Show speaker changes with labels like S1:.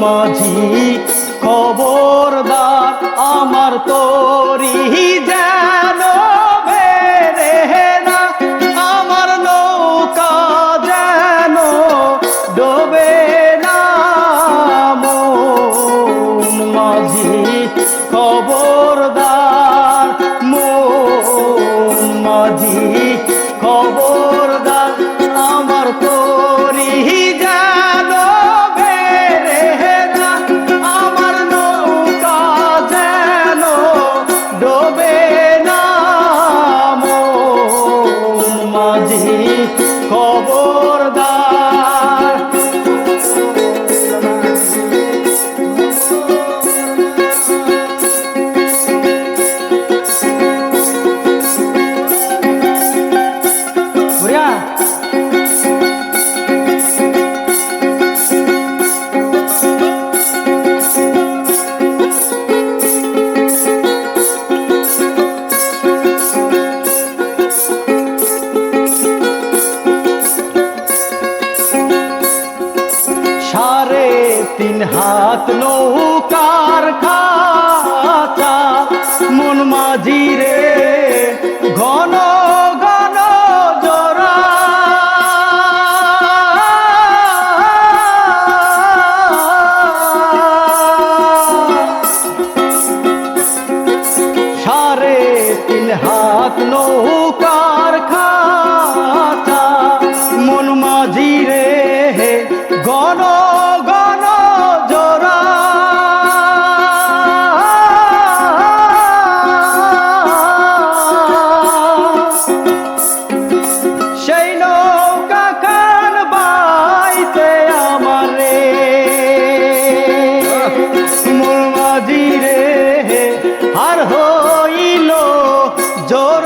S1: মাঝি খবরদার আমার তরি যেন বেরে না, আমার নৌকা যেন ডোবে না। মন মাঝি খবরদার, মন মাঝি খবরদার আমার তরি যেন বেরে না, আমার নৌকা যেন ডোবে না। মন মাঝি খবরদার। সাড়ে তিন হাত নৌকার খাঁচা, মন মাঝি রে ঘন ঘন জোড়া। সাড়ে তিন হাত নৌকার খাঁচা, মন মাঝি রে ঘন ঘন জোড়া। সেই নৌকা খান বাইতে আমারে মন মাঝি রে আর হইল জোড়া।